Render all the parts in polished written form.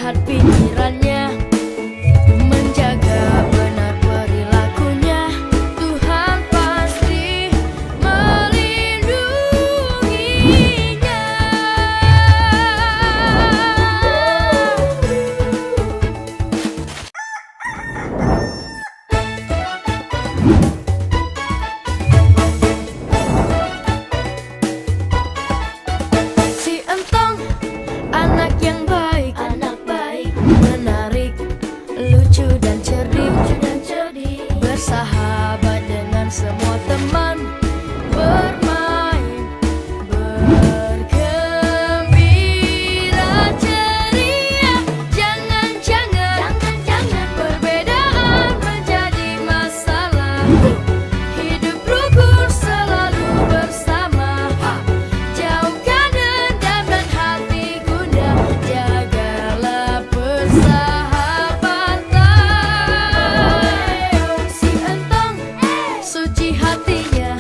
jahat pikirannya, menjaga benar perilakunya. Tuhan pasti melindunginya. Si Entong anak yang baik, menarik, lucu dan cerdik, bersahabat dengan semua teman, bermain, bergembira, ceria. Jangan perbedaan menjadi masalah. Hidup rukun selalu bersama. Jauhkan dendam dan hati gundah, jagalah persahabatan. Si Entong suci hatinya,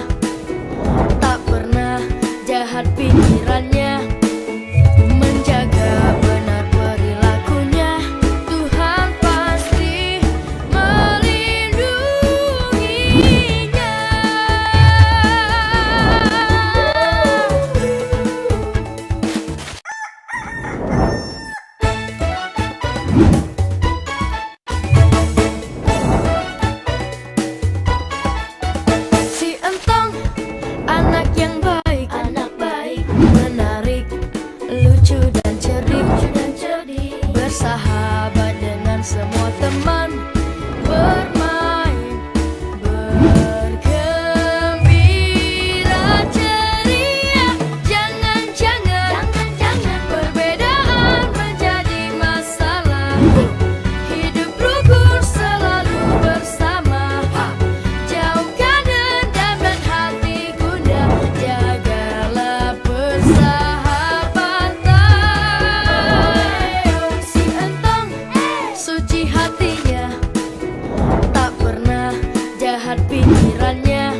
tak pernah jahat pikirannya, menjaga benar perilakunya. Tuhan pasti melindunginya. Si Entong anak yang baik, menarik, lucu dan cerdik, bersahabat dengan semua teman, bermain, bergembira, ceria. Jangan perbedaan menjadi masalah. Hidup rukun selalu bersama. Jauhkan dendam dan hati gundah, jagalah persahabatan. Si Entong suci hatinya, tak pernah jahat pikirannya,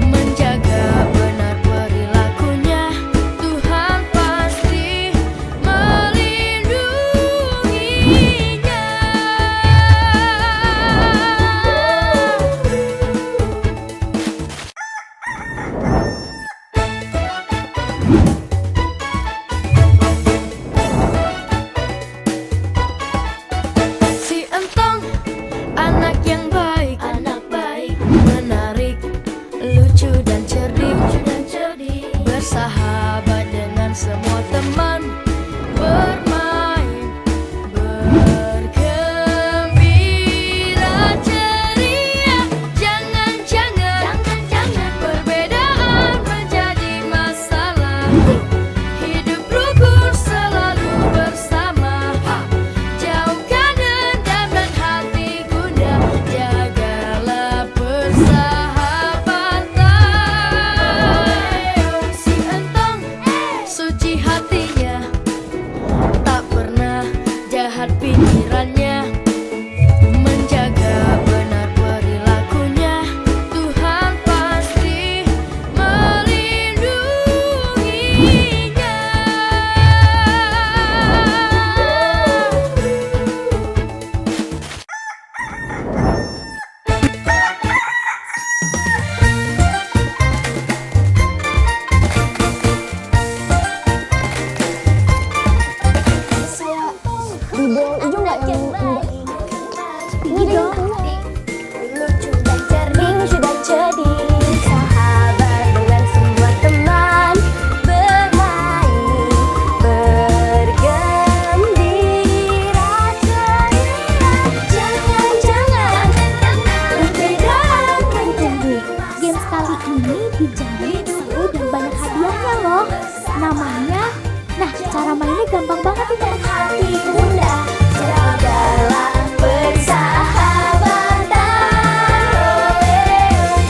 menjaga benar perilakunya. Tuhan pasti melindunginya. Si Entong anak yang baik, menarik, lucu dan cerdik, bersahabat dengan semua teman, bermain, bergembira, ceria. Jangan perbedaan menjadi masalah. Hidup rukun selalu bersama. Jauhkan dendam dan hati gundah, jagalah persahabatan. Si Entong suci hatinya, tak pernah jahat pikirannya, menjaga benar perilakunya. Tuhan pasti melindunginya. Video hijau nggak yang ini dong? Lucu dan cerdik, Sahabat dengan semua teman, bermain, bergembira, ceria. Jangan perbedaan menjadi. Games kali ini dijamin seru dan banyak hadiahnya loh. Namanya, nah cara mainnya gampang banget nih teman. Hati bunda, jagalah persahabatan.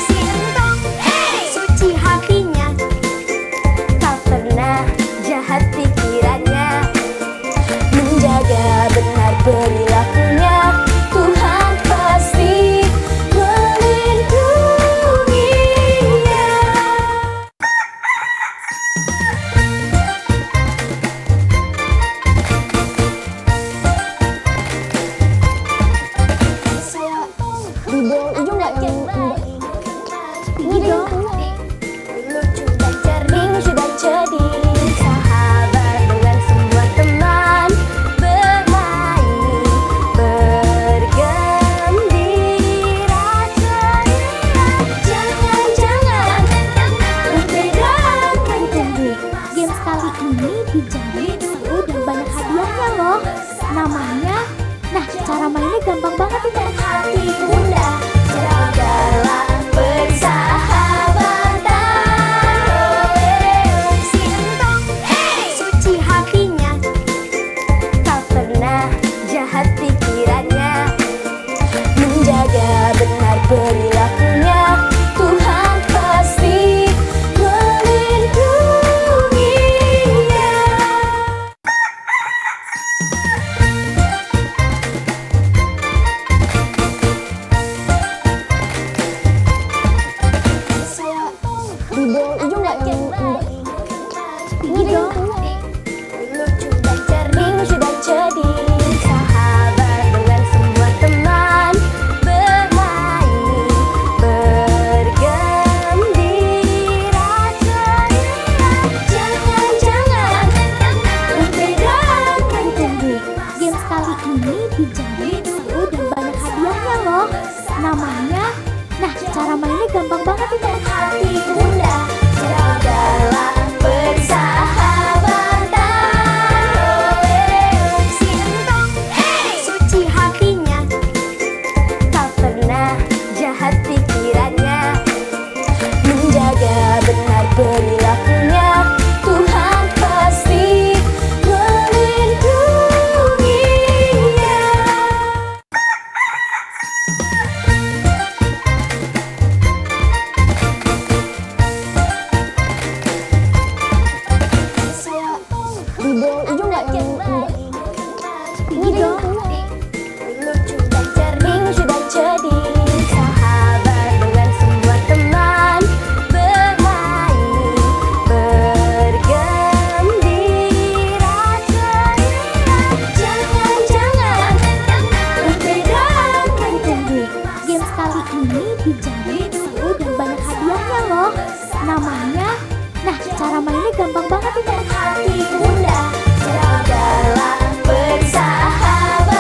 Si Entong suci hatinya, tak pernah jahat pikirannya, menjaga benar perilakunya. Tuhan pasti melindunginya. Namanya, nah cara mainnya gampang banget ini. Hati bunda, jagalah persahabatan. Si Entong, suci hatinya, tak pernah jahat pikirannya, menjaga benar perilakunya. Tuhan pasti melindunginya. Bidol hijau nggak yang Ini dong. Lucu dan cerdik, sahabat dengan semua teman, bermain, bergembira, jangan membedakan Jadi, games kali ini dijamin seru dan banyak hadiahnya loh. Namanya, nah cara mainnya gampang banget ini. hati bunda, jagalah persahabatan. Si Entong, suci hatinya, tak pernah jahat pikirannya, menjaga benar perilakunya. Tuhan pasti melindunginya. bidol hijau nggak yang Ini dong. Lucu dan cerdik, sahabat dengan semua teman, bermain, bergembira, jangan membedakan. Jadi, games kali ini dijamin seru dan banyak hadiahnya loh. Namanya, nah cara mainnya gampang banget ini. Hati bunda, jagalah persahabatan.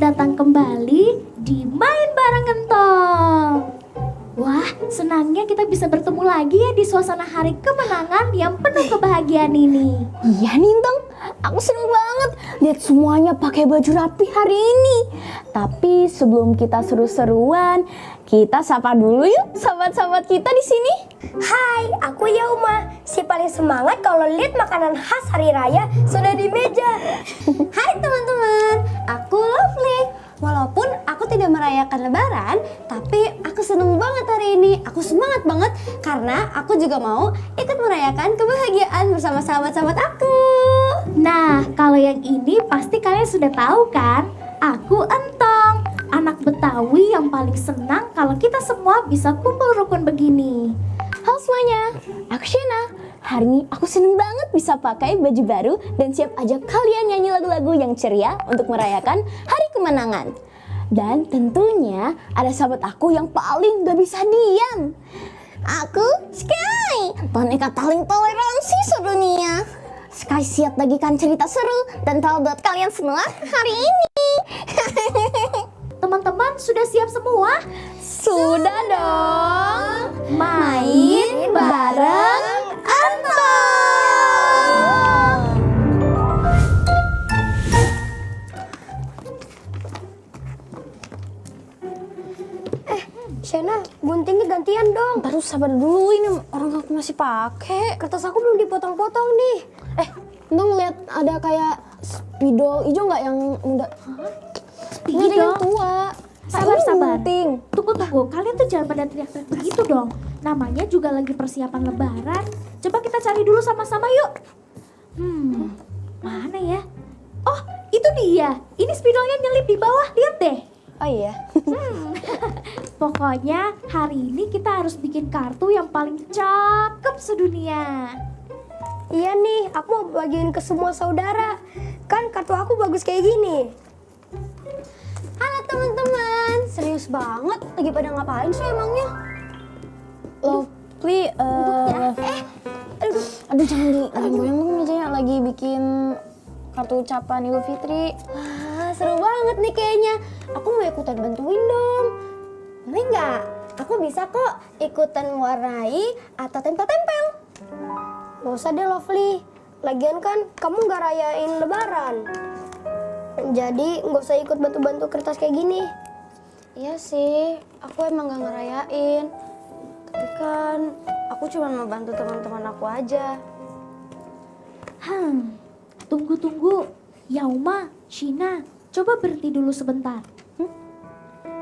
datang kembali di Main Bareng Gentong. Wah, senangnya kita bisa bertemu lagi ya di suasana hari kemenangan yang penuh kebahagiaan ini. Iya Nintong, aku seneng banget lihat semuanya pakai baju rapi hari ini. Tapi sebelum kita seru-seruan, kita sapa dulu yuk sahabat-sahabat kita di sini. Hai, aku Yauma, si paling semangat kalau lihat makanan khas hari raya sudah di meja. Hai teman-teman, aku Lovely. Walaupun aku tidak merayakan lebaran, tapi aku seneng banget hari ini. Aku semangat banget karena aku juga mau ikut merayakan kebahagiaan bersama sahabat-sahabat aku. Nah, kalau yang ini pasti kalian sudah tahu kan? Aku Entong, anak Betawi yang paling senang kalau kita semua bisa kumpul rukun begini. Halo semuanya, aku Shena. Hari ini aku seneng banget bisa pakai baju baru dan siap ajak kalian nyanyi lagu-lagu yang ceria untuk merayakan hari kemenangan. Dan tentunya ada sahabat aku yang paling gak bisa diam. Aku Sky, boneka paling toleransi sedunia. Sky siap bagikan cerita seru dan tahu buat kalian semua hari ini. Teman-teman sudah siap semua? Sudah dong. Main bareng Entong. Shena, guntingnya gantian dong. Baru sabar dulu, ini orang aku masih pakai. Kertas aku belum dipotong-potong nih. Entong ngeliat ada kayak spidol hijau nggak yang muda? Ini ada yang tua. Sabar. Gunting. Tunggu, kalian tuh jangan pada teriak-teriak begitu dong. Namanya juga lagi persiapan lebaran. Coba kita cari dulu sama-sama yuk. Mana ya? Oh, itu dia. Ini spidolnya nyelip di bawah, lihat deh. Oh iya. Pokoknya hari ini kita harus bikin kartu yang paling cakep sedunia. Iya nih, aku mau bagiin ke semua saudara. Kan kartu aku bagus kayak gini. Halo teman-teman, serius banget? Lagi pada ngapain sih emangnya? Lovely, aduh jangan digoyang dong mejanya, lagi bikin kartu ucapan Idul Fitri. Wah, seru banget nih kayaknya. Aku mau ikutan bantuin dong. Boleh nggak? Aku bisa kok ikutan warnai atau tempel-tempel. Gak usah deh Lovely. Lagian kan kamu gak rayain lebaran. Jadi gak usah ikut bantu-bantu kertas kayak gini. Iya sih, aku emang gak ngerayain. Tapi kan aku cuma mau bantu teman-teman aku aja. Tunggu. Yauma, Shina, coba berhenti dulu sebentar.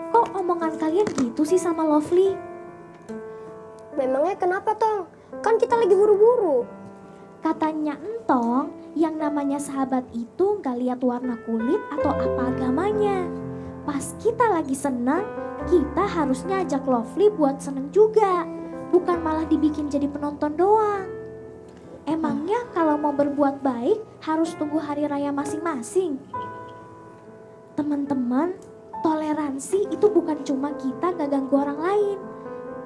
Kok omongan kalian gitu sih sama Lovely? Memangnya kenapa Tong? Kan kita lagi buru-buru. Katanya Entong, yang namanya sahabat itu gak lihat warna kulit atau apa agamanya. Pas kita lagi senang, kita harusnya ajak Lovely buat seneng juga. Bukan malah dibikin jadi penonton doang. Emangnya kalau mau berbuat baik harus tunggu hari raya masing-masing? Teman-teman, toleransi itu bukan cuma kita gak ganggu orang lain,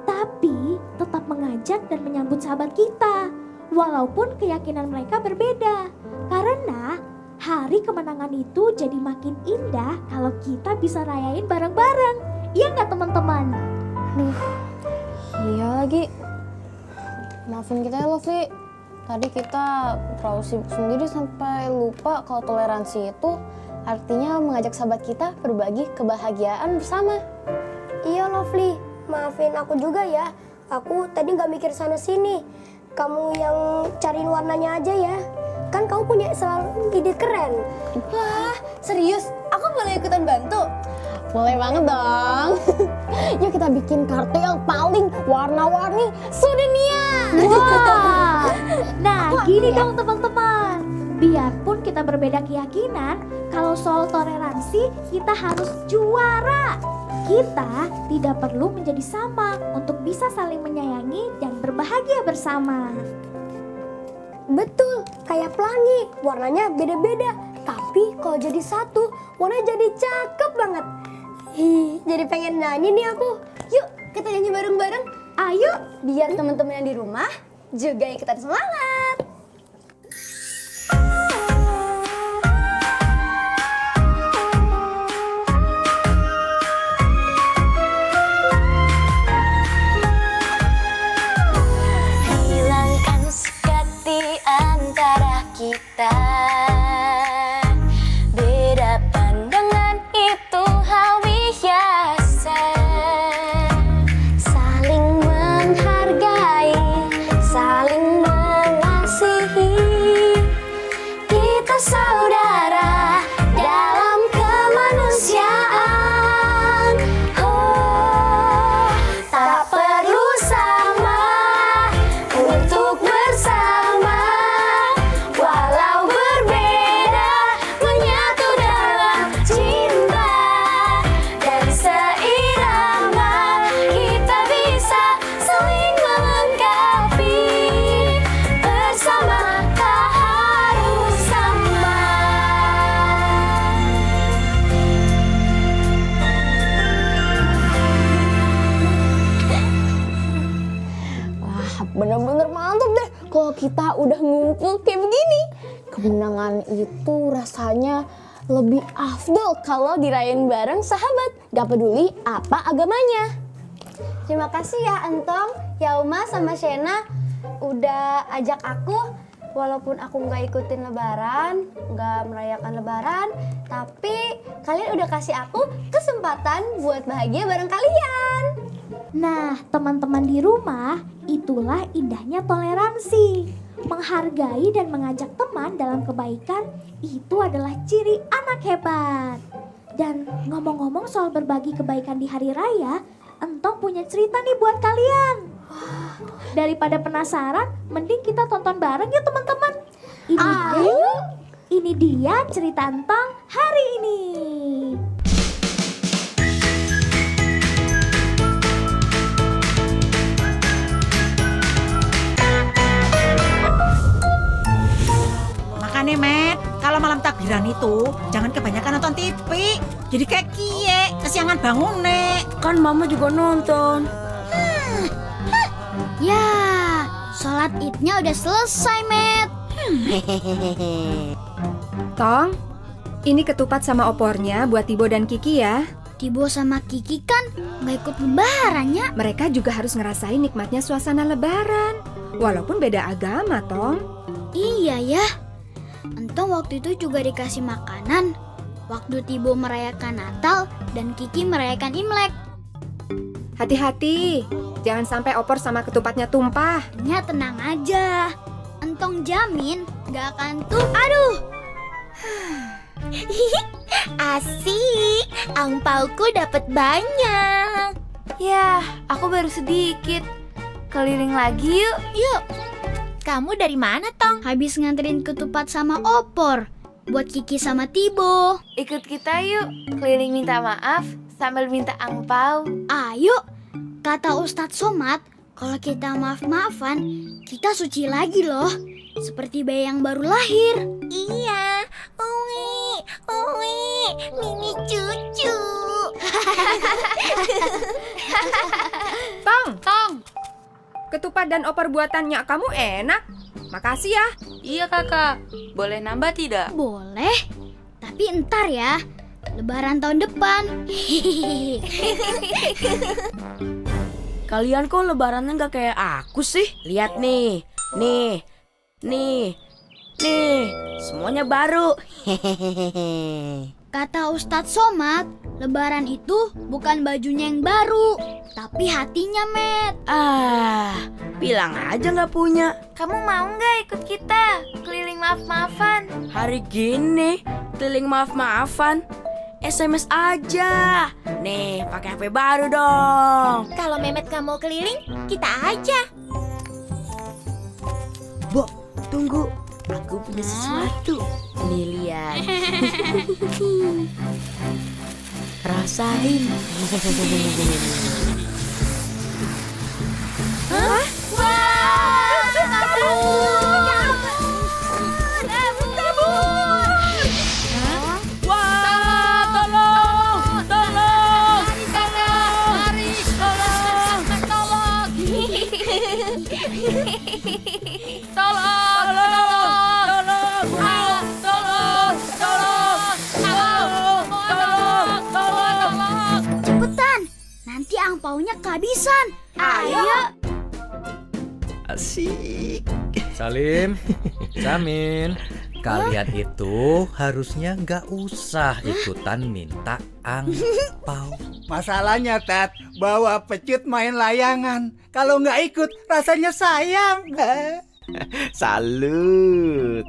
tapi tetap mengajak dan menyambut sahabat kita. Walaupun keyakinan mereka berbeda. Karena hari kemenangan itu jadi makin indah kalau kita bisa rayain bareng-bareng. Iya nggak teman-teman? Iya lagi. Maafin kita ya Lovely. Tadi kita terlalu sibuk sendiri sampai lupa kalau toleransi itu artinya mengajak sahabat kita berbagi kebahagiaan bersama. Iya Lovely, maafin aku juga ya. Aku tadi gak mikir sana sini. Kamu yang cariin warnanya aja ya. Kan kamu punya selalu ide keren. Wah, serius? Aku boleh ikutan bantu? Boleh banget dong. Yuk kita bikin kartu yang paling warna-warni sedunia. Wah, nah gini dong teman-teman. Biarpun kita berbeda keyakinan, kalau soal toleransi kita harus juara. Kita tidak perlu menjadi sama untuk bisa saling menyayangi dan berbahagia bersama. Betul, kayak pelangi. Warnanya beda-beda. Tapi kalau jadi satu, warnanya jadi cakep banget. Jadi pengen nyanyi nih aku. Yuk, kita nyanyi bareng-bareng. Ayo, Biar teman-teman yang di rumah juga ikutan semangat. kita udah ngumpul kayak begini. Kemenangan itu rasanya lebih afdol kalau dirayain bareng sahabat, gak peduli apa agamanya. Terima kasih ya Entong, Yauma sama Shena udah ajak aku. Walaupun aku nggak ikutin lebaran, nggak merayakan lebaran, tapi kalian udah kasih aku kesempatan buat bahagia bareng kalian. Nah, teman-teman di rumah, itulah indahnya toleransi. Menghargai dan mengajak teman dalam kebaikan itu adalah ciri anak hebat. Dan ngomong-ngomong soal berbagi kebaikan di hari raya, Entong punya cerita nih buat kalian. Daripada penasaran, mending kita tonton bareng yuk teman-teman. Ini dia cerita Entong hari ini. Makanya Met, kalau malam takbiran itu jangan kebanyakan nonton TV. Jadi kayak kie, kesiangan bangun Nek. Kan mama juga nonton. Ya, sholat idnya udah selesai, Met. Tong, ini ketupat sama opornya buat Tibo dan Kiki ya. Tibo sama Kiki kan nggak ikut lebarannya. Mereka juga harus ngerasain nikmatnya suasana lebaran. Walaupun beda agama, Tong. Iya ya. Entong waktu itu juga dikasih makanan. Waktu Tibo merayakan Natal dan Kiki merayakan Imlek. Hati-hati, jangan sampai opor sama ketupatnya tumpah. Ya tenang aja. Entong jamin nggak akan Aduh. Asik, angpauku dapat banyak. Ya, aku baru sedikit. Keliling lagi yuk. Yuk, kamu dari mana, Tong? Habis nganterin ketupat sama opor buat Kiki sama Tibo. Ikut kita yuk, keliling minta maaf sambil minta angpau. Ayo, kata Ustadz Somad, kalau kita maaf-maafan, kita suci lagi loh. Seperti bayi yang baru lahir. Iya, Mimi cucu. Tong, ketupat dan opor buatannya kamu enak. Makasih ya. Iya kakak, boleh nambah tidak? Boleh, tapi entar ya. Lebaran tahun depan. Kalian kok lebarannya nggak kayak aku sih? Lihat nih, semuanya baru. Kata Ustadz Somad, lebaran itu bukan bajunya yang baru, tapi hatinya, Met. Bilang aja nggak punya. Kamu mau nggak ikut kita keliling maaf-maafan? Hari gini, keliling maaf-maafan. SMS aja. Nih, pakai HP baru dong. Kalau Memet gak mau keliling, kita aja. Bo, tunggu. Aku punya sesuatu. Nih, lihat. Rasain. Hah? Wah, kabur. Wah, tolong. Cepetan, nanti angpaunya kehabisan. Ayo. Asik. Salim, Samin, kalian itu harusnya nggak usah ikutan minta angpau. Masalahnya, Tat, bawa pecut main layangan. Kalau nggak ikut, rasanya sayang. Salut.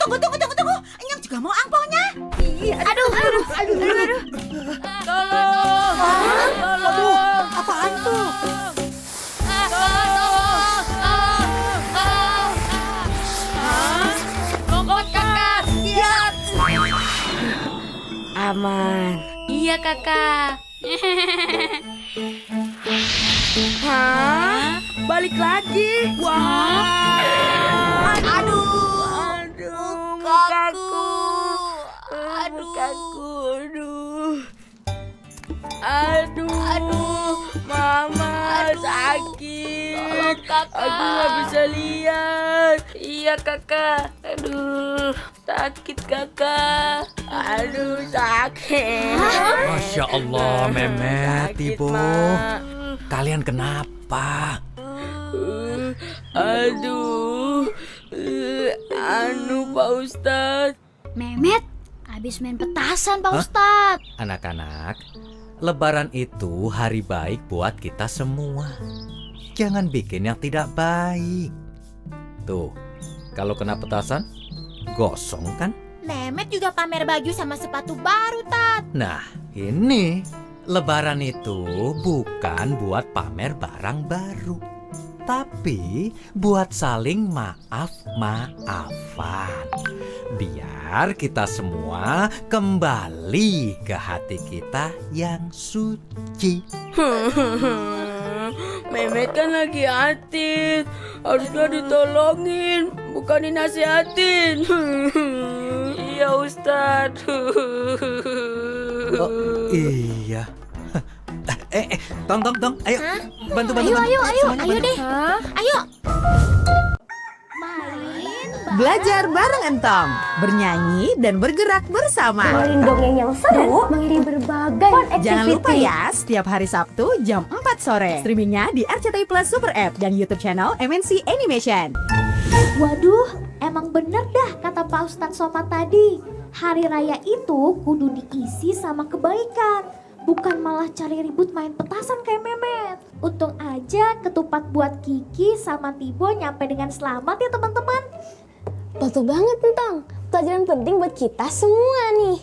Tunggu. Enyam juga mau angpaunya. Aduh. Tolong. Apaan tuh? Kokot kakak, lihat. Aman. Iya kakak. Hah? Balik lagi? Wah. Aduh, mukaku. Aduh, mama sakit. Tolong, Kakak. Aku nggak bisa lihat. Iya kakak. Aduh, sakit kakak. Aduh, sakit. Masya Allah, Memet, Sakit, Ibu. Mak. Kalian kenapa? Aduh, anu Pak Ustadz. Memet, habis main petasan Pak Ustadz. Anak-anak, Lebaran itu hari baik buat kita semua. Jangan bikin yang tidak baik. Tuh, kalau kena petasan, gosong kan? Memet juga pamer baju sama sepatu baru, Tat. Nah, ini Lebaran itu bukan buat pamer barang baru, tapi buat saling maaf-maafan. Biar kita semua kembali ke hati kita yang suci. Memet kan lagi atit, harusnya ditolongin, bukan dinasihatin. Iya Ustadz. Oh, iya. Tong, ayo, bantu. Ayo deh. Ayo. Belajar bareng Entong, bernyanyi dan bergerak bersama. Dengerin dongeng yang seru, mengirim berbagai fun activity. Jangan lupa ya, setiap hari Sabtu jam 4 sore. Streamingnya di RCTI Plus Super App dan YouTube channel MNC Animation. Waduh, emang bener dah kata Pak Ustadz Somad tadi. Hari raya itu kudu diisi sama kebaikan, bukan malah cari ribut main petasan kayak Memet. Untung aja ketupat buat Kiki sama Tibo nyampe dengan selamat ya teman-teman. Betul banget Entong, pelajaran penting buat kita semua nih.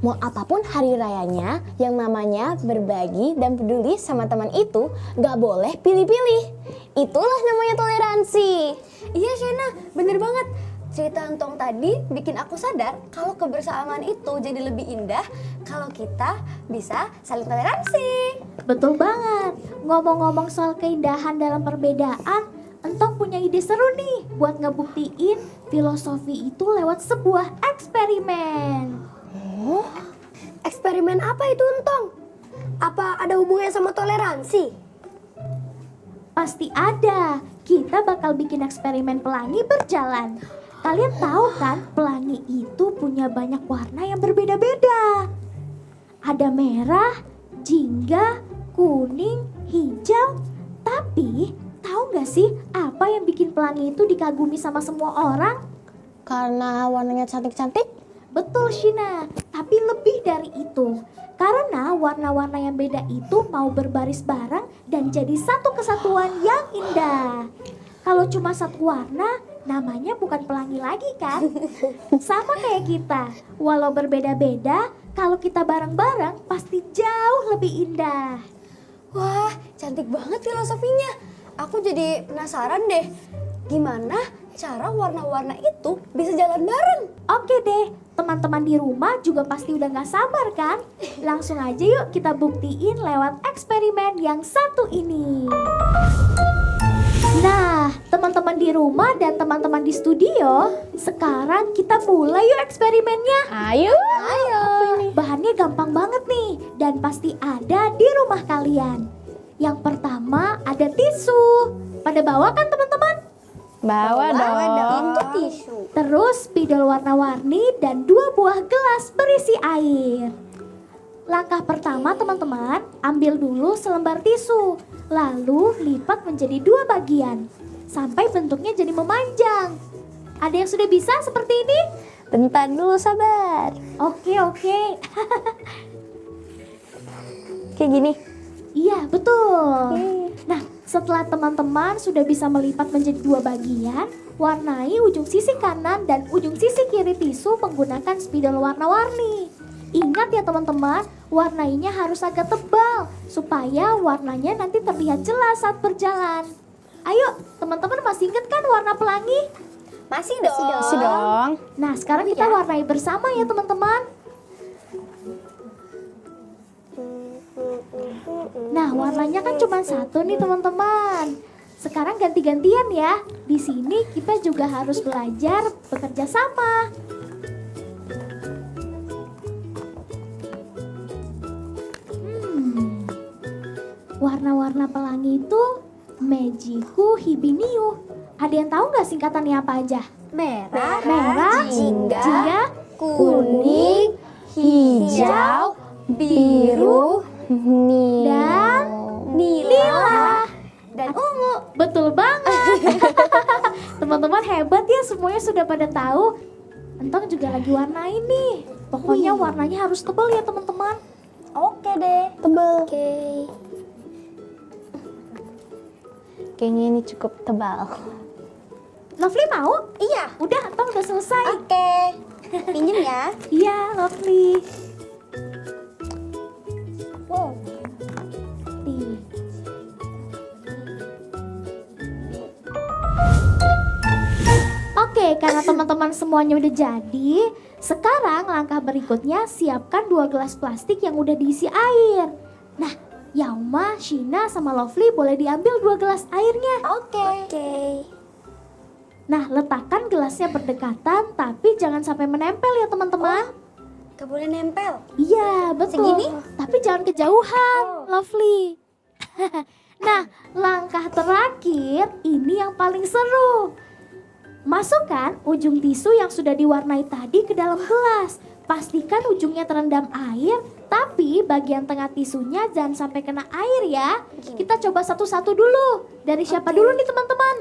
Mau apapun hari rayanya, yang namanya berbagi dan peduli sama teman itu gak boleh pilih-pilih. Itulah namanya toleransi. Iya Shena, bener banget. Cerita Entong tadi bikin aku sadar kalau kebersamaan itu jadi lebih indah kalau kita bisa saling toleransi. Betul banget. Ngomong-ngomong soal keindahan dalam perbedaan, Entong punya ide seru nih buat ngebuktiin filosofi itu lewat sebuah eksperimen. Oh, eksperimen apa itu Entong? Apa ada hubungannya sama toleransi? Pasti ada. Kita bakal bikin eksperimen pelangi berjalan. Kalian tahu kan pelangi itu punya banyak warna yang berbeda-beda. Ada merah, jingga, kuning, hijau. Tapi tahu gak sih apa yang bikin pelangi itu dikagumi sama semua orang? Karena warnanya cantik-cantik? Betul Shina, tapi lebih dari itu. Karena warna-warna yang beda itu mau berbaris bareng dan jadi satu kesatuan yang indah. Kalau cuma satu warna, namanya bukan pelangi lagi kan? Sama kayak kita, walau berbeda-beda, kalau kita bareng-bareng pasti jauh lebih indah. Wah, cantik banget filosofinya. Aku jadi penasaran deh, gimana cara warna-warna itu bisa jalan bareng? Oke deh, teman-teman di rumah juga pasti udah gak sabar kan? Langsung aja yuk kita buktiin lewat eksperimen yang satu ini. Nah, teman-teman di rumah dan teman-teman di studio, sekarang kita mulai yuk eksperimennya. Ayo. Bahannya gampang banget nih dan pasti ada di rumah kalian. Yang pertama ada tisu. Pada bawa kan teman-teman? Bawa dong. Itu tisu. Terus spidol warna-warni dan 2 buah gelas berisi air. Langkah pertama teman-teman, ambil dulu selembar tisu, lalu lipat menjadi 2 bagian, sampai bentuknya jadi memanjang. Ada yang sudah bisa seperti ini? Bentar dulu, sabar. Oke. Kayak gini. Iya, betul. Nah, setelah teman-teman sudah bisa melipat menjadi 2 bagian, warnai ujung sisi kanan dan ujung sisi kiri tisu menggunakan spidol warna-warni. Ingat ya teman-teman, warnainya harus agak tebal supaya warnanya nanti terlihat jelas saat berjalan. Ayo, teman-teman masih ingat kan warna pelangi? Masih dong. Nah, sekarang kita warnai bersama ya teman-teman. Nah, warnanya kan cuma satu nih teman-teman. Sekarang ganti-gantian ya. Di sini kita juga harus belajar bekerja sama. warna-warna pelangi itu Mejiku Hibiniu. Ada yang tahu nggak singkatannya apa aja? Merah, jingga, kuning, hijau, biru, dan nila. Dan ungu. Betul banget. Teman-teman hebat ya, semuanya sudah pada tahu. Entong juga lagi warnain nih. Pokoknya warnanya harus tebal ya teman-teman. Oke deh. Tebel. Oke. Kayaknya ini cukup tebal. Lovely mau? Iya. Udah, Entong udah selesai. Oke. Pinjem ya. Iya, Lovely. Wow. Nih. Oke, karena teman-teman semuanya udah jadi, sekarang langkah berikutnya siapkan 2 gelas plastik yang udah diisi air. Nah, Yauma, Shina, sama Lovely boleh diambil 2 gelas airnya. Oke. Nah, letakkan gelasnya berdekatan, tapi jangan sampai menempel ya teman-teman. Gak boleh nempel. Iya, betul. Segini? Tapi jangan kejauhan, Lovely. Nah, langkah terakhir ini yang paling seru. Masukkan ujung tisu yang sudah diwarnai tadi ke dalam gelas. Pastikan ujungnya terendam air, tapi bagian tengah tisunya jangan sampai kena air ya. Kita coba satu-satu dulu. Dari siapa dulu nih teman-teman?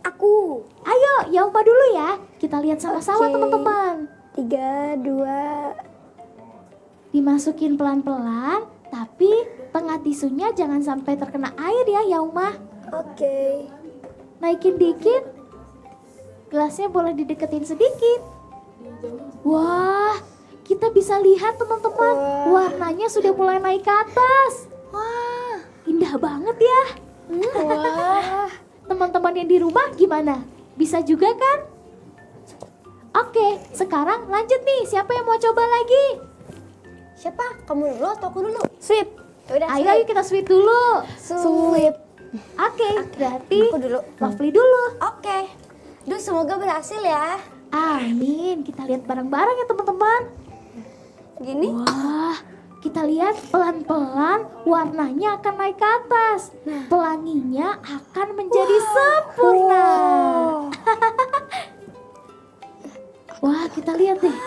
Aku. Ayo, Yauma dulu ya. Kita lihat sama-sama Oke. teman-teman. 3, 2. Dimasukin pelan-pelan, tapi tengah tisunya jangan sampai terkena air ya Yauma. Oke. Naikin dikit. Gelasnya boleh dideketin sedikit. Wah, kita bisa lihat teman-teman, warnanya sudah mulai naik ke atas. Wah, indah banget ya. Wah, teman-teman yang di rumah gimana? Bisa juga kan? Oke, sekarang lanjut nih. Siapa yang mau coba lagi? Siapa? Kamu dulu atau aku dulu? Sweet. Udah, Ayo kita sweet dulu. Sweet. Oke, berarti Aku dulu. Lovely dulu. Oke. Duh, semoga berhasil ya. Amin. Kita lihat bareng-bareng ya teman-teman. Gini. Wah, kita lihat pelan-pelan warnanya akan naik ke atas. Pelanginya akan menjadi sempurna. Wah, kita lihat deh.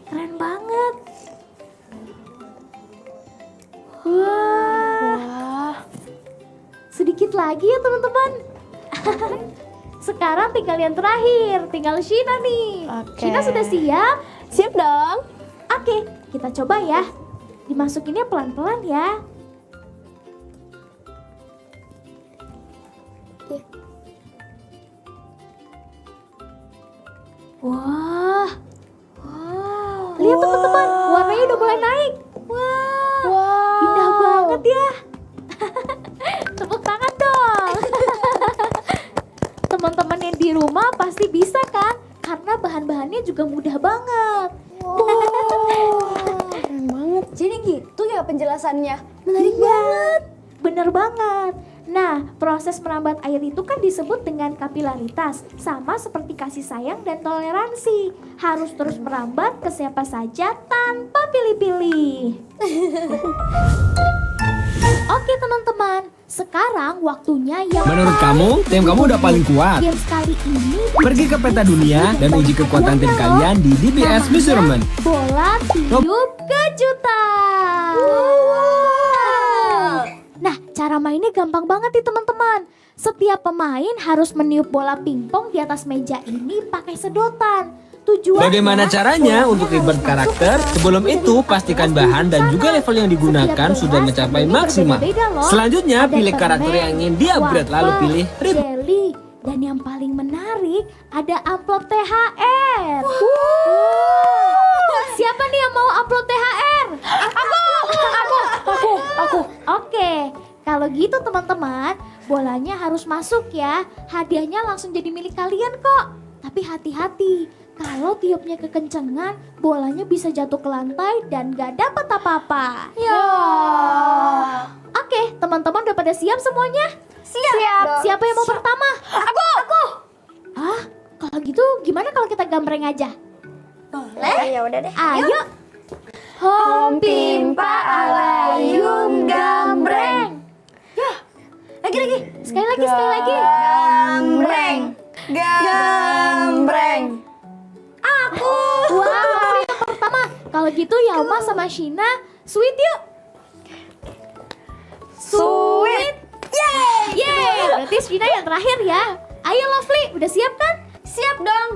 Keren banget. Wah. Sedikit lagi ya teman-teman. Sekarang tinggal yang terakhir, tinggal Shina nih. Oke. Shina sudah siap? Siap dong. Oke, kita coba ya. Dimasukinnya pelan-pelan ya. Wah. Lihat teman-teman, warnanya udah mulai naik. Wah. Indah banget ya. Tepuk tangan dong. Teman-teman yang di rumah pasti bisa kan? Karena bahan-bahannya juga mudah banget. Keren banget. Jadi gitu ya penjelasannya. Menarik banget. Bener banget. Nah, proses merambat air itu kan disebut dengan kapilaritas. Sama seperti kasih sayang dan toleransi. Harus terus merambat ke siapa saja tanpa pilih-pilih. Oke teman-teman, sekarang waktunya yang Menurut kamu, tim kamu udah paling kuat. Game kali ini Pergi ke peta dunia dan uji kekuatan tim kalian di DBS Measurement. bola tiup kejutan. Nah, cara mainnya gampang banget nih teman-teman. Setiap pemain harus meniup bola pingpong di atas meja ini pakai sedotan. Tujuannya Bagaimana caranya untuk ribet karakter? Sebelum itu, pastikan bahan dan juga level yang digunakan sudah mencapai maksimal. Selanjutnya, pilih karakter yang ingin di-upgrade, lalu pilih ribet. jelly. Dan yang paling menarik, ada amplop THR. Siapa nih yang mau amplop THR? Aku. Oke, kalau gitu teman-teman, bolanya harus masuk ya. Hadiahnya langsung jadi milik kalian kok. Tapi hati-hati, kalau tiupnya kekencengan, bolanya bisa jatuh ke lantai dan gak dapat apa-apa. Oke, teman-teman udah pada siap semuanya? Siap. Siapa yang mau pertama? Aku. Hah? Kalau gitu gimana kalau kita gambreng aja? Ya udah deh. Ayo. Hom pimpa alayum gambreng. sekali lagi. Gambreng. Gambreng. Aku. Wow, yang pertama. Kalau gitu Yauma sama Shina sweet yuk. Sweet. Yeay. Berarti Shina yang terakhir ya. Ayo Lovely, udah siap kan? Siap dong.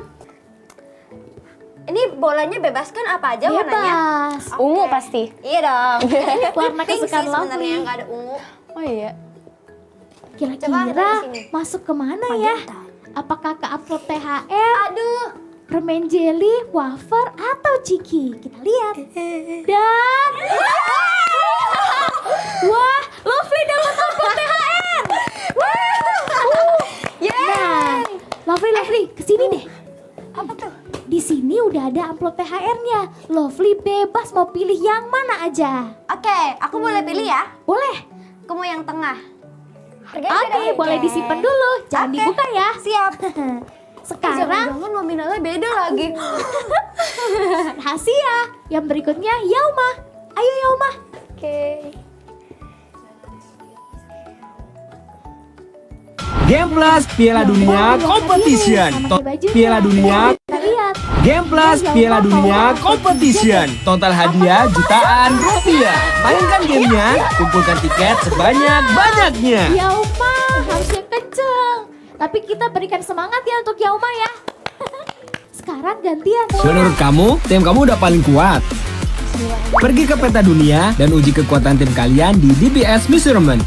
Ini bolanya bebas kan apa aja warnanya? Bebas. Ungu pasti. Iya dong. Warna Pink sih kesukaan sebenarnya Lovely. nggak ada ungu. Oh iya. Kira-kira masuk kemana ya? Apakah ke amplop THR? Aduh. Permen jelly, wafer, atau ciki? Kita lihat. Dan wah, Lovely dapat amplop THR. Nah, Lovely, kesini deh. Apa tuh? Di sini udah ada amplop THR-nya. Lovely bebas mau pilih yang mana aja. Oke, aku boleh pilih ya? Boleh. Aku mau yang tengah. Oke, boleh disimpan dulu. Jangan dibuka ya. Siap. Sekarang Jangan nominalnya beda lagi. rahasia. Yang berikutnya Yauma. Ayo Yauma. Oke. Game Plus Piala Dunia Competition. Piala Dunia. Kita lihat. Game Plus Piala Dunia Competition. Total hadiah jutaan rupiah. Mainkan gamenya, kumpulkan tiket sebanyak-banyaknya. Yauma harus yang kenceng. Tapi kita berikan semangat ya untuk Yauma ya. Sekarang gantian. Menurut kamu, tim kamu udah paling kuat? Pergi ke peta dunia dan uji kekuatan tim kalian di DBS Measurement.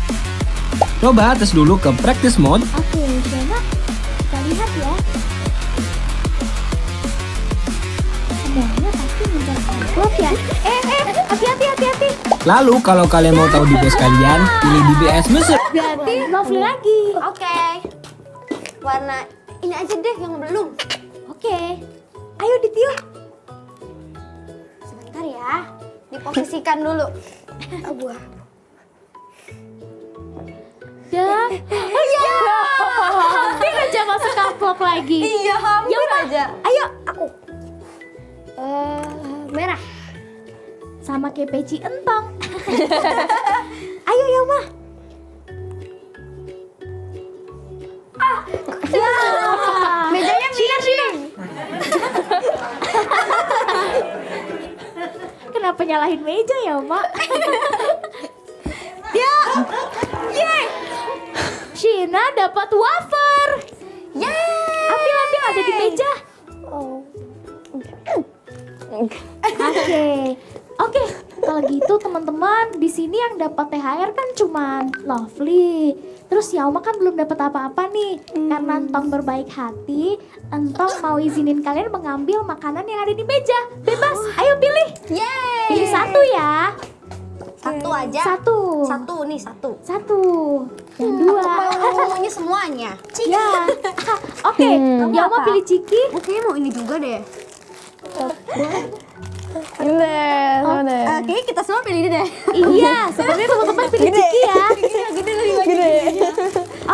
Coba tes dulu ke practice mode. Oke, Shena, kita lihat ya. Semuanya pasti minta amplop ya. Hati-hati. Lalu kalau kalian mau tahu DBS kalian, pilih DBS Measurement. Berarti Lovely lagi. Oke. Warna ini aja deh yang belum. Oke. Ayo ditiup. Sebentar ya. Diposisikan dulu. Dah. Oh ya. Hampir aja masuk amplop lagi. Iya, hampir Yauma, aja. ayo. Aku. Merah. Sama kayak peci entong. Ayo Yauma. Mejanya Shina. Kenapa nyalahin meja Yauma? Ya. Yeay. Shina dapat wafer. Yeay. Ambil ada di meja. Oke, kalau gitu teman-teman, di sini yang dapat THR kan cuman Lovely. Terus Yauma kan belum dapat apa-apa nih. Karena Entong berbaik hati, Entong mau izinin kalian mengambil makanan yang ada di meja. Bebas, ayo pilih. Yeay. Pilih satu ya. Satu aja. Satu. Satu. Yang dua. Aku maunya semuanya. Ya. Oke, Yauma apa? pilih ciki. Kayaknya mau ini juga deh. Oke, kita semua pilih ini deh. Iya, sebenarnya teman-teman pilih ciki ya.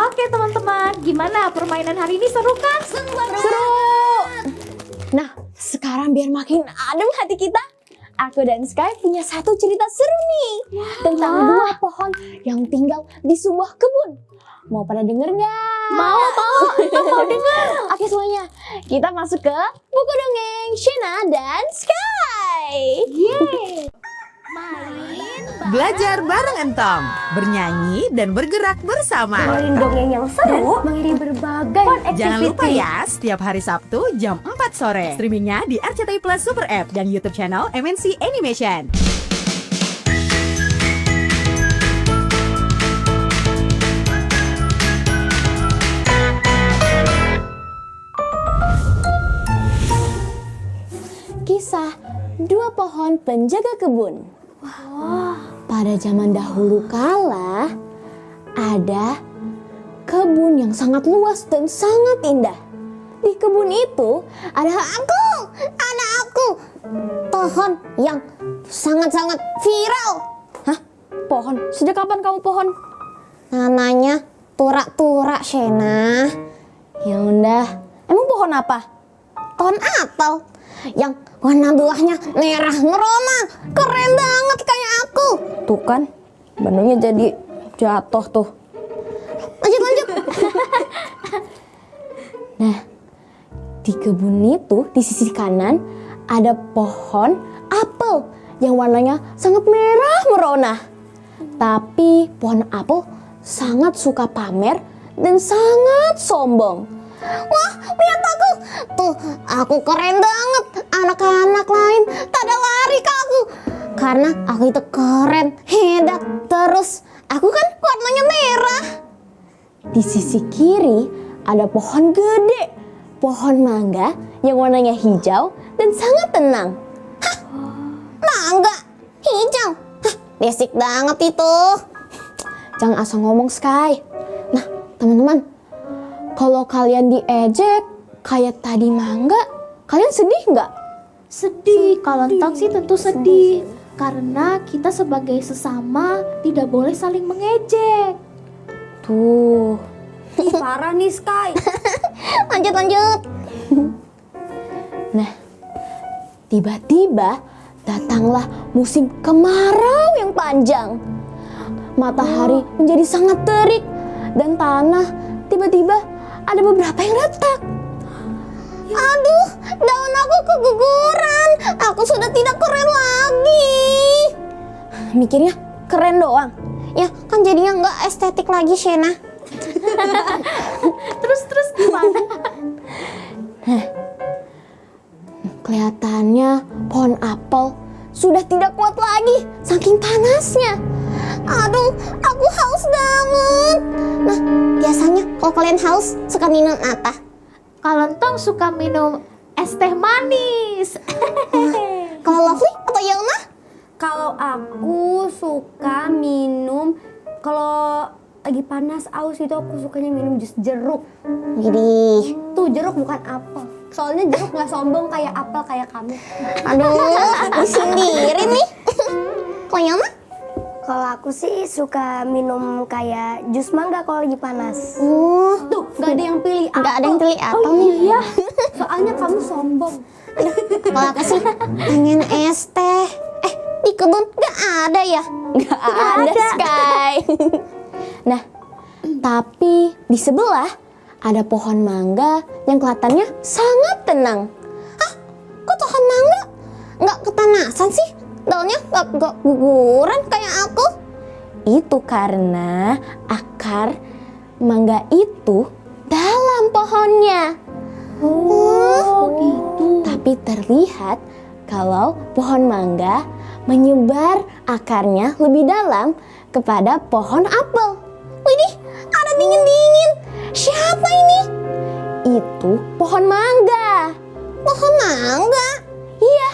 Oke teman-teman, gimana permainan hari ini seru kan? Seru. Nah, sekarang biar makin adem hati kita, aku dan Sky punya satu cerita seru nih tentang dua pohon yang tinggal di sebuah kebun. Mau pada denger nggak? Mau, mau denger. Oke semuanya, kita masuk ke buku dongeng Shena dan Sky. Yeay. Belajar bareng Entong, bernyanyi dan bergerak bersama. Dengerin dongeng yang seru, mengirim berbagai fun activity. Jangan lupa ya, setiap hari Sabtu jam 4 sore. Streamingnya di RCTI Plus Super App dan YouTube channel MNC Animation. Kisah dua pohon penjaga kebun. Pada zaman dahulu kala, ada kebun yang sangat luas dan sangat indah. Di kebun itu ada anak aku, pohon yang sangat-sangat viral. Hah? Pohon? Sejak kapan kamu pohon? Namanya Tura-Tura, Shena. Ya udah, emang pohon apa? Pohon apel yang warna buahnya merah ngeroma, keren banget kayak aku. Tuh kan, bandungnya jadi jatuh tuh. Lanjut. Nah, di kebun itu di sisi kanan ada pohon apel yang warnanya sangat merah merona. Tapi pohon apel sangat suka pamer dan sangat sombong. Wah, lihat aku. Tuh, aku keren banget. Anak-anak lain tada lari ke aku. Karena aku itu keren, hebat. Terus, aku kan warnanya merah. Di sisi kiri ada pohon gede. Pohon mangga yang warnanya hijau dan sangat tenang. Hah, mangga hijau? Hah, basic banget itu. Jangan asal ngomong, Sky. Nah, teman-teman, kalau kalian diejek kayak tadi mangga, kalian sedih nggak? Sedih, kalau Entong sih tentu sedih. Karena kita sebagai sesama tidak boleh saling mengejek. Tuh. Parah nih Sky. Lanjut. Nah, tiba-tiba datanglah musim kemarau yang panjang. Matahari menjadi sangat terik dan tanah tiba-tiba ada beberapa yang retak. Aduh, daun aku keguguran. Aku sudah tidak keren lagi. Mikirnya keren doang. Ya kan jadinya nggak estetik lagi, Shena. Terus gimana? Nah, kelihatannya pohon apel sudah tidak kuat lagi saking panasnya. Aduh, aku haus banget. Nah, biasanya kalau kalian haus suka minum apa? Kalau Entong suka minum es teh manis. Kalau Lovely atau Yelma? Kalau aku suka minum, kalau lagi panas aus itu aku sukanya minum jus jeruk. Widih. Tuh jeruk bukan apel. Soalnya jeruk nggak sombong kayak apel kayak kamu. Aduh, sendiri nih. Kalau Yelma? Kalau aku sih suka minum kayak jus mangga kalau lagi panas. Tuh nggak ada yang pilih apel. Nggak ada yang pilih apel nih. Iya. Soalnya kamu sombong. Kalau aku sih pengen es teh. Di kebun nggak ada ya? Nggak ada, Sky. Nah, tapi di sebelah ada pohon mangga yang kelihatannya sangat tenang. Hah? Kok pohon mangga nggak ketanasan sih? Daunnya nggak guguran kayak aku? Itu karena akar mangga itu dalam pohonnya. Oh, gitu. Tapi terlihat kalau pohon mangga menyebar akarnya lebih dalam kepada pohon apel. Widih, ada dingin-dingin. Siapa ini? Itu pohon mangga. Pohon mangga? Iya.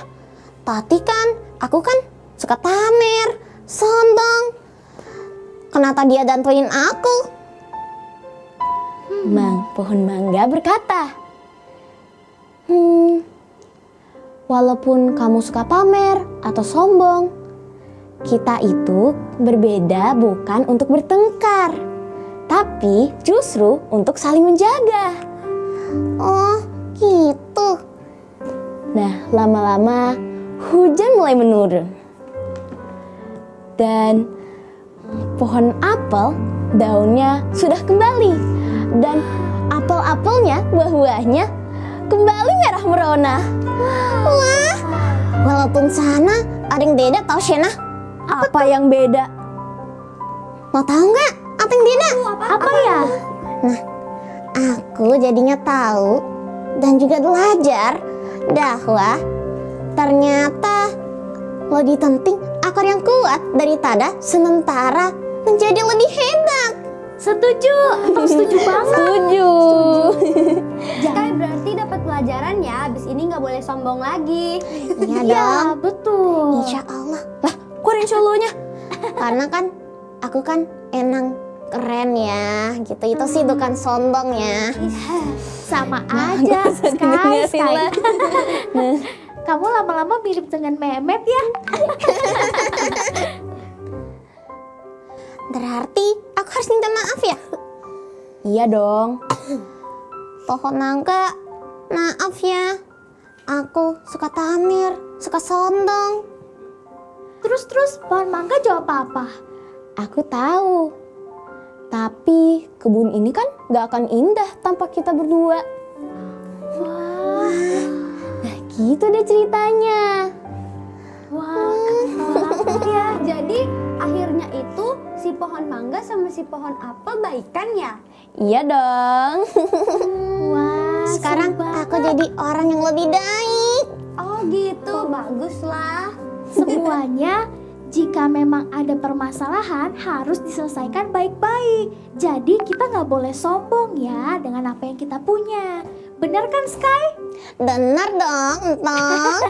Tadi kan, aku kan suka pamer, sombong. Kenapa dia bantuin aku? Pohon mangga berkata, walaupun kamu suka pamer atau sombong, kita itu berbeda bukan untuk bertengkar, tapi justru untuk saling menjaga. Oh, gitu. Nah, lama-lama hujan mulai menurun. Dan pohon apel daunnya sudah kembali. Dan apel-apelnya, buah-buahnya kembali merah merona. Wah, walaupun sana ada yang beda, tau Shena? Apa yang beda? Mau tahu nggak? Apa yang beda? Apa ya? Nah, aku jadinya tahu dan juga belajar bahwa ternyata lebih penting akar yang kuat daripada sementara menjadi lebih hebat. Setuju, Entong setuju banget. Setuju. Sky berarti dapat pelajaran ya. Abis ini nggak boleh sombong lagi. Iya Iya, dong. betul. Insya Allah. Lah, kok ada insya Allahnya? Karena kan aku kan emang keren ya. Gitu itu sih bukan sombong ya. Sama aja, Sky. Kamu lama-lama mirip dengan Memet ya. Berarti aku harus minta maaf ya? Iya dong. Pohon mangga, maaf ya. Aku suka pamer, suka sombong. Terus pohon mangga jawab apa? Aku tahu. Tapi kebun ini kan gak akan indah tanpa kita berdua. Nah, gitu deh ceritanya. Wah, keren banget ya. Jadi akhirnya itu si pohon mangga sama si pohon apel baikan ya? Iya dong. Wah, Sekarang seru aku jadi orang yang lebih baik. Oh gitu, baguslah. Semuanya, jika memang ada permasalahan harus diselesaikan baik-baik. Jadi kita nggak boleh sombong ya dengan apa yang kita punya. Benar kan Sky? Benar dong, Entong.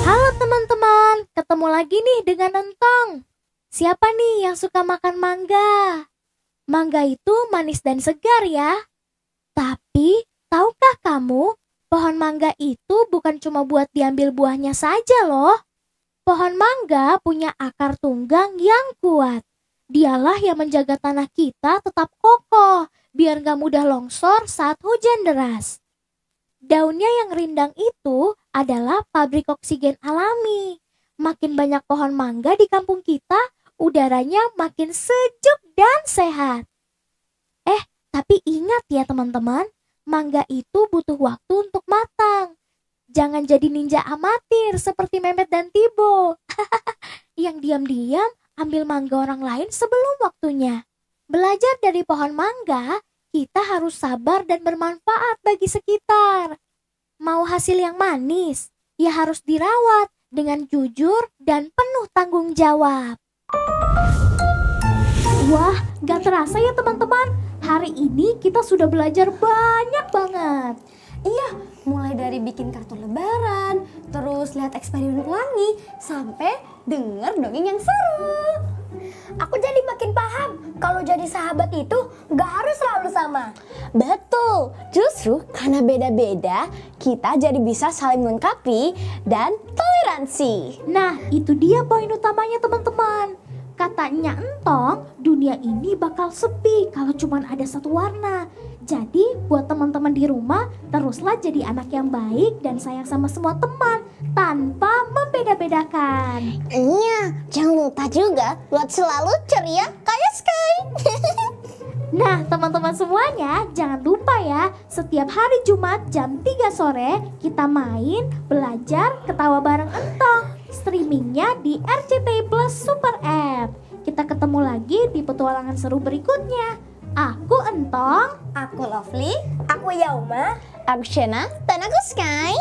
Halo teman-teman, ketemu lagi nih dengan Entong. Siapa nih yang suka makan mangga? Mangga itu manis dan segar ya. Tapi, tahukah kamu, pohon mangga itu bukan cuma buat diambil buahnya saja loh. Pohon mangga punya akar tunggang yang kuat. Dialah yang menjaga tanah kita tetap kokoh, biar gak mudah longsor saat hujan deras. Daunnya yang rindang itu adalah pabrik oksigen alami. Makin banyak pohon mangga di kampung kita, udaranya makin sejuk dan sehat. Tapi ingat ya teman-teman, mangga itu butuh waktu untuk matang. Jangan jadi ninja amatir seperti Mehmet dan Tibo. Yang diam-diam ambil mangga orang lain sebelum waktunya. Belajar dari pohon mangga, kita harus sabar dan bermanfaat bagi sekitar. Mau hasil yang manis, ya harus dirawat dengan jujur dan penuh tanggung jawab. Wah, gak terasa ya teman-teman. Hari ini kita sudah belajar banyak banget. Iya, mulai dari bikin kartu lebaran, terus lihat eksperimen pelangi, sampai denger dongeng yang seru. Aku jadi makin paham kalau jadi sahabat itu gak harus selalu sama. Betul, justru karena beda-beda, kita jadi bisa saling melengkapi dan toleransi. Nah, itu dia poin utamanya teman-teman. Katanya Entong, dunia ini bakal sepi kalau cuma ada satu warna. Jadi buat teman-teman di rumah, teruslah jadi anak yang baik dan sayang sama semua teman tanpa membeda-bedakan. Iya, jangan lupa juga buat selalu ceria kayak Sky. Nah teman-teman semuanya, jangan lupa ya, setiap hari Jumat jam 3 sore kita main, belajar, ketawa bareng Entong. Streamingnya di RCTI Plus Super App. Kita ketemu lagi di petualangan seru berikutnya. Aku Entong, Aku Lovely, aku Yauma, Aku Shena, dan aku Sky.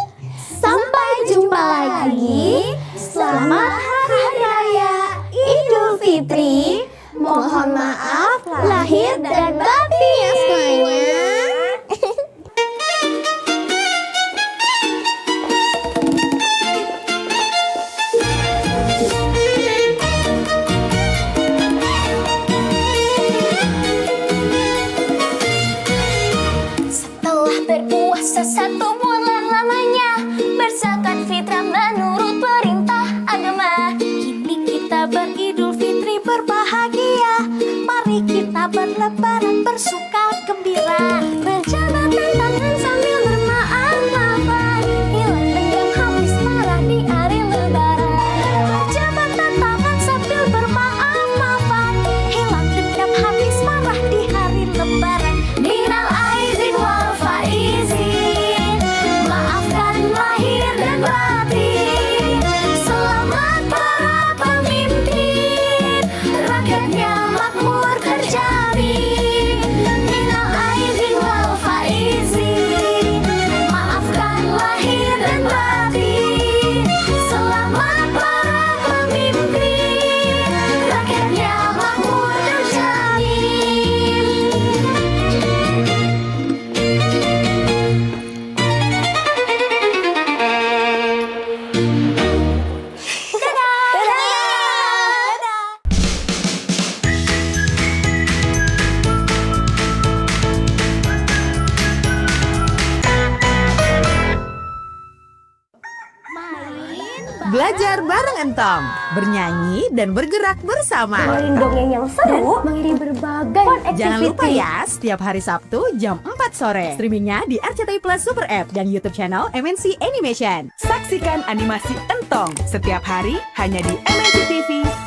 sampai jumpa lagi. Selamat Hari Raya Idul Fitri. Mohon maaf lahir dan batin ya semuanya. Setelah berpuasa 1 bulan lamanya, berzakat fitrah menurut perintah agama. Kini kita beridul fitri berbahagia. Mari kita berlebaran bersuka gembira. Berjabat tangan sambil bermaaf-maafan. Hilang dendam habis marah di hari lebaran. Berjabat tangan sambil bermaaf-maafan. Hilang dendam habis marah di hari lebaran. Minal aizin wal faizin. Belajar bareng Entong, bernyanyi dan bergerak bersama. Dengerin dongeng yang seru, mengiri berbagai fun activity. Jangan lupa ya, setiap hari Sabtu jam 4 sore. Streamingnya di RCTI Plus Super App dan YouTube channel MNC Animation. Saksikan animasi Entong setiap hari hanya di MNC TV